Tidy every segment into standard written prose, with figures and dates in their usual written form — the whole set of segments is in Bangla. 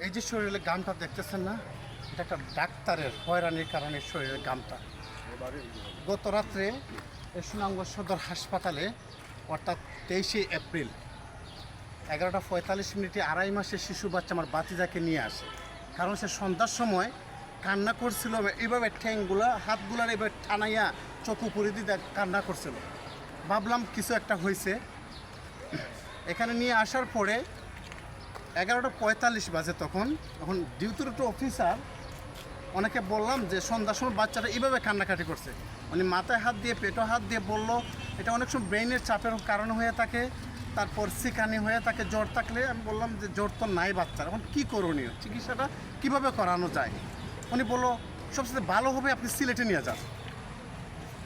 এই যে শরীরের গামটা দেখতেছেন না, এটা একটা ডাক্তারের হয়রানির কারণে শরীরের গামটা। গত রাত্রে সুনামগঞ্জ সদর হাসপাতালে অর্থাৎ 23শে এপ্রিল 11:45 আড়াই মাসের শিশু বাচ্চা আমার বাতিজাকে নিয়ে আসে। কারণ সে সন্ধ্যার সময় কান্না করছিল, এইভাবে ঠ্যাংগুলা হাতগুলার এবার টানাইয়া চোখ উপরে দিয়ে কান্না করছিল। ভাবলাম কিছু একটা হয়েছে। এখানে নিয়ে আসার পরে 11:45 বাজে, তখন ডিউটির একটা অফিসার অনেকে বললাম যে সন্ধ্যার সময় বাচ্চাটা এইভাবে কান্নাকাটি করছে। মানে মাথায় হাত দিয়ে পেটে হাত দিয়ে বলল এটা অনেক সময় ব্রেইনের চাপের কারণে হয়ে থাকে, তারপর সিকানি হয়ে থাকে, জ্বর থাকলে। আমি বললাম যে জ্বর তো নাই বাচ্চার, এখন কী করণীয়, চিকিৎসাটা কীভাবে করানো যায়। উনি বললো সবচেয়ে ভালো হবে আপনি সিলেটে নিয়ে যান।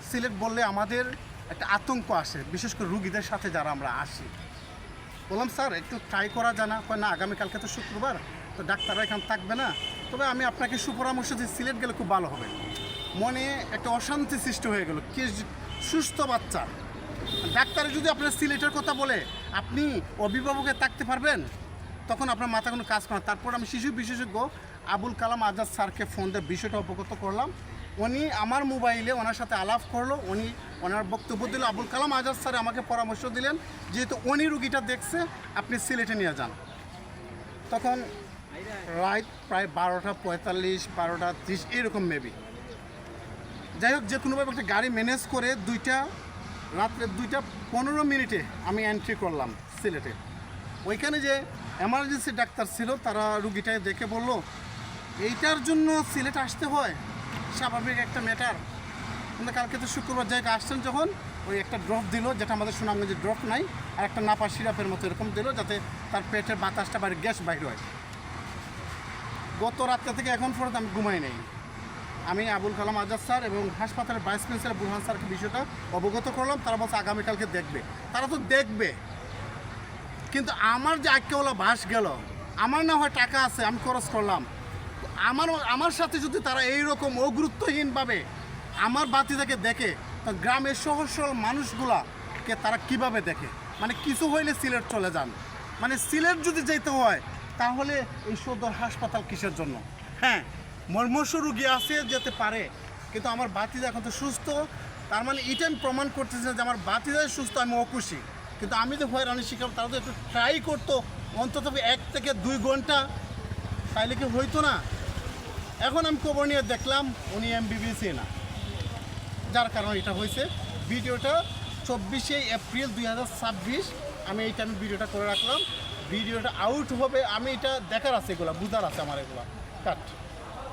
সিলেট বললে আমাদের একটা আতঙ্ক আসে, বিশেষ করে রুগীদের সাথে যারা আমরা আসি। বললাম স্যার একটু ট্রাই করা যায় না? কয় না, আগামীকালকে তো শুক্রবার, তো ডাক্তাররা এখানে থাকবে না, তবে আমি আপনাকে সুপরামর্শ দিই সিলেট গেলে খুব ভালো হবে। মনে একটা অশান্তি সৃষ্টি হয়ে গেল, কি সুস্থ বাচ্চা, ডাক্তারে যদি আপনার সিলেটের কথা বলে আপনি অভিভাবকে থাকতে পারবেন, তখন আপনার মাথা কোনো কাজ করে না। তারপর আমি শিশু বিশেষজ্ঞ আবুল কালাম আজাদ স্যারকে ফোন দিয়ে বিষয়টা অবগত করলাম। উনি আমার মোবাইলে ওনার সাথে আলাপ করলো, উনি ওনার বক্তব্য দিল। আবুল কালাম আজাদ স্যার আমাকে পরামর্শ দিলেন যেহেতু উনি রুগীটা দেখছে আপনি সিলেটে নিয়ে যান। তখন রাত প্রায় 12:45 12:30 এরকম মেবি। যাই হোক, যে কোনোভাবে একটা গাড়ি ম্যানেজ করে রাত্রে 2:15 আমি এন্ট্রি করলাম সিলেটে। ওইখানে যে এমার্জেন্সি ডাক্তার ছিল তারা রুগীটাকে দেখে বলল এইটার জন্য সিলেট আসতে হয়, স্বাভাবিক একটা ম্যাটার। কিন্তু কালকে তো শুক্রবার জায়গায় আসছেন যখন, ওই একটা ড্রপ দিল, যেটা আমাদের সুনামগঞ্জে ড্রপ নাই, আর একটা নাপা সিরাপের মতো এরকম দিল যাতে তার পেটের বাতাসটা বাইরে, গ্যাস বাইরে হয়। গত রাতটা থেকে এখন পর্যন্ত আমি ঘুমাই নেই। আমি আবুল কালাম আজাদ স্যার এবং হাসপাতালের ভাইস প্রিন্সিপাল বুরহান স্যারকে বিষয়টা অবগত করলাম। তারা বলছে আগামীকালকে দেখবে। তারা তো দেখবে, কিন্তু আমার যে আক্কেওয়ালা বাস গেল, আমার না হয় টাকা আছে, আমি খরচ করলাম, আমার সাথে যদি তারা এইরকম অগুরুত্বহীনভাবে আমার বাতিটাকে দেখে, তো গ্রামের সহজ সরল মানুষগুলাকে তারা কিভাবে দেখে? মানে কিছু হইলে সিলেট চলে যান, মানে সিলেট যদি যেতে হয় তাহলে এই সদর হাসপাতাল কিসের জন্য? হ্যাঁ, মর্মস্য রুগী আছে যেতে পারে, কিন্তু আমার বাতিদা এখন তো সুস্থ, তার মানে এটা আমি প্রমাণ করতেছি যে আমার বাতিদাই সুস্থ, আমি অখুশি। কিন্তু আমি যে হয়রানি শিখাব, তারা তো একটু ট্রাই করতো অন্তত 1 থেকে 2 ঘন্টা, তাইলে কি হইতো না? এখন আমি খবর নিয়ে দেখলাম উনি এমবিবিএস না, যার কারণে এটা হয়েছে। ভিডিওটা 24শে এপ্রিল 2026 আমি এই টাইমে ভিডিওটা করে রাখলাম। ভিডিওটা আউট হবে, আমি এটা দেখার আছে, এগুলো বুঝার আছে আমার, এগুলো কাট।